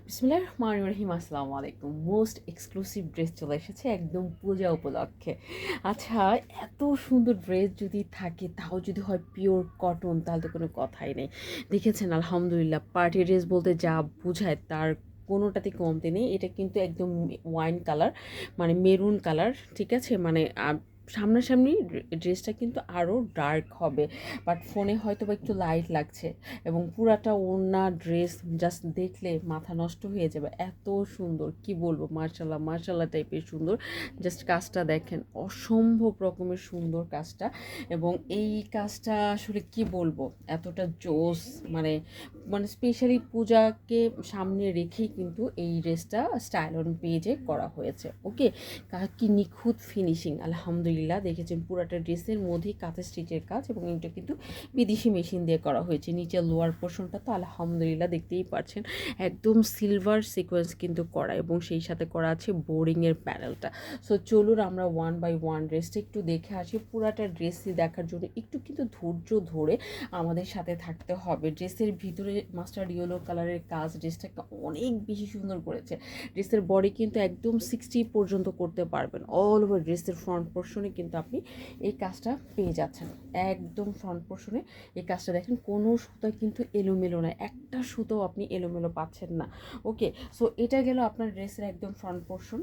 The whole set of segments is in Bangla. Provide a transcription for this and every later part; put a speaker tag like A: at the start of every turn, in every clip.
A: বিসমিল্লাহির রহমানির রহিম। আসসালামু আলাইকুম। মোস্ট এক্সক্লুসিভ ড্রেস চলে এসেছে একদম পূজা উপলক্ষে। আচ্ছা, এত সুন্দর ড্রেস যদি থাকে তাও যদি হয় পিওর কটন তাহলে তো কোনো কথাই নেই। দেখেছেন আলহামদুলিল্লাহ, পার্টি ড্রেস বলতে যা বোঝায় তার কোনোটাতে কমতি নেই। এটা কিন্তু একদম ওয়াইন কালার, মানে মেরুন কালার, ঠিক আছে? মানে সামনাসামনি ড্রেসটা কিন্তু আরও ডার্ক হবে, বাট ফোনে হয়তো বা একটু লাইট লাগছে। এবং পুরাটা ওড়না ড্রেস জাস্ট দেখলে মাথা নষ্ট হয়ে যাবে, এত সুন্দর, কি বলবো, মার্শাল্লাহ মার্শাল্লাহ টাইপের সুন্দর। জাস্ট কাজটা দেখেন, অসম্ভব রকমের সুন্দর কাজটা। এবং এই কাজটা আসলে কি বলবো, এতটা জোস, মানে মানে স্পেশালি পূজাকে সামনে রেখেই কিন্তু এই ড্রেসটা স্টাইল অন পেজে করা হয়েছে। ওকে, কি নিখুঁত ফিনিশিং, আলহামদুলিল্লাহ। দেখেছেন পুরাটা ড্রেসের মধ্যেই কাঁথা স্টিচের কাজ, এবং এটা কিন্তু বিদেশি মেশিন দিয়ে করা হয়েছে। নিচের লোয়ার পোর্শনটা তো আলহামদুলিল্লাহ দেখতেই পাচ্ছেন একদম সিলভার সিকোয়েন্স কিন্তু করা, এবং সেই সাথে করা আছে বোরিংয়ের প্যানেলটা। সো চলুন আমরা ওয়ান বাই ওয়ান ড্রেসটা একটু দেখে আসি। পুরাটা ড্রেসই দেখার জন্য একটু কিন্তু ধৈর্য ধরে আমাদের সাথে থাকতে হবে। ড্রেসের ভিতরে মাস্টার্ড ইয়েলো কালারের কাজ ড্রেসটাকে অনেক বেশি সুন্দর করেছে। ড্রেসের বডি কিন্তু একদম 60 পর্যন্ত করতে পারবেন। অল ওভার ড্রেসের ফ্রন্ট পোর্শনে কিন্তু আপনি এই কাজটা পেয়ে যাচ্ছেন। একদম ফ্রন্ট পোর্শনে এই কাজটা দেখেন, কোনো সুতা কিন্তু এলোমেলো নয়, একটা সুতো আপনি এলোমেলো পাচ্ছেন না। ওকে, সো এটা গেল আপনার ড্রেসের একদম ফ্রন্ট পোর্শন।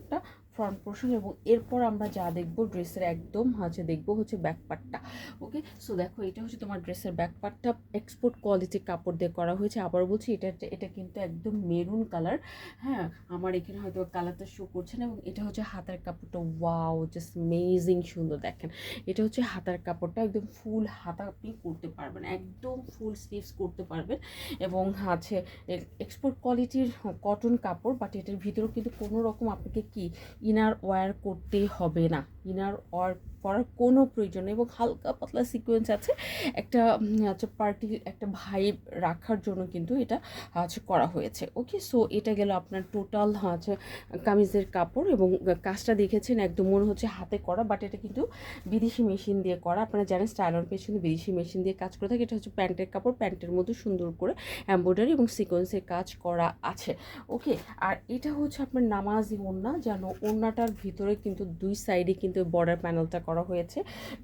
A: এবং এরপর আমরা যা দেখবো ড্রেসের একদম দেখবো হচ্ছে ব্যাক পার্টটা। ওকে, সো দেখো, এটা হচ্ছে তোমার ড্রেসের ব্যাক পার্টটা। এক্সপোর্ট কোয়ালিটির কাপড় দিয়ে করা হয়েছে। আবার বলছি, এটা কিন্তু একদম মেরুন কালার। হ্যাঁ, আমার এখানে হয়তো কালারটা শো করছে না। এবং এটা হচ্ছে হাতার কাপড়টা, ওয়াও, জাস্ট মেজিং সুন্দর। দেখেন, এটা হচ্ছে হাতার কাপড়টা, একদম ফুল হাতা আপনি করতে পারবেন, একদম ফুল স্লিভস করতে পারবেন। এবং আছে এক্সপোর্ট কোয়ালিটির কটন কাপড়, বাট এটার ভিতরেও কিন্তু কোনো রকম আপনাকে কি ইনার ওয়্যার করতে হবে না, ইনার ওয়্যার করার কোনো প্রয়োজন নেই। এবং হালকা পাতলা সিকোয়েন্স আছে, একটা পার্টি একটা ভাইব রাখার জন্য কিন্তু এটা করা হয়েছে। ওকে, সো এটা গেল আপনার টোটাল কামিজের কাপড়। এবং কাজটা দেখেছেন একদম মনে হচ্ছে হাতে করা, বাট এটা কিন্তু বিদেশি মেশিন দিয়ে করা। আপনারা জানেন স্টাইল অন পেজ কিন্তু বিদেশি মেশিন দিয়ে কাজ করে থাকে। এটা হচ্ছে প্যান্টের কাপড়, প্যান্টের মধ্যে সুন্দর করে এমব্রয়ডারি এবং সিকোয়েন্সের কাজ করা আছে। ওকে, আর এটা হচ্ছে আপনার নামাজি ওড়না। যেন ওড়নাটার ভিতরে কিন্তু দুই সাইডে কিন্তু বর্ডার প্যানেলটা করা হয়েছে,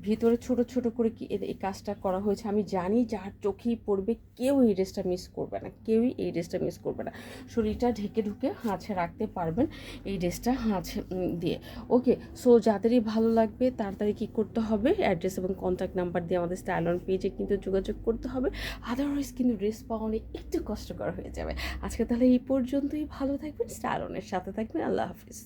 A: ভিতরে ছোট ছোট করে কি এই কাজটা করা হয়েছে। আমি জানি যার চোখেই পড়বে কেউ এই ড্রেসটা মিস করবে না, কেউই এই ড্রেসটা মিস করবে না। শরীরটা ঢেকে ঢুকে রাখতে পারবেন এই ড্রেসটা দিয়ে। ওকে, সো যাদেরই ভালো লাগবে তাড়াতাড়ি কী করতে হবে, অ্যাড্রেস এবং কন্ট্যাক্ট নাম্বার দিয়ে আমাদের স্টাইল অন পেজে কিন্তু যোগাযোগ করতে হবে। আদারওয়াইজ কিন্তু ড্রেস পাওয়া অনেক একটু কষ্টকর হয়ে যাবে। আজকে তাহলে এই পর্যন্তই। ভালো থাকবেন, স্টাইল অনের সাথে থাকবেন। আল্লাহ হাফিজ।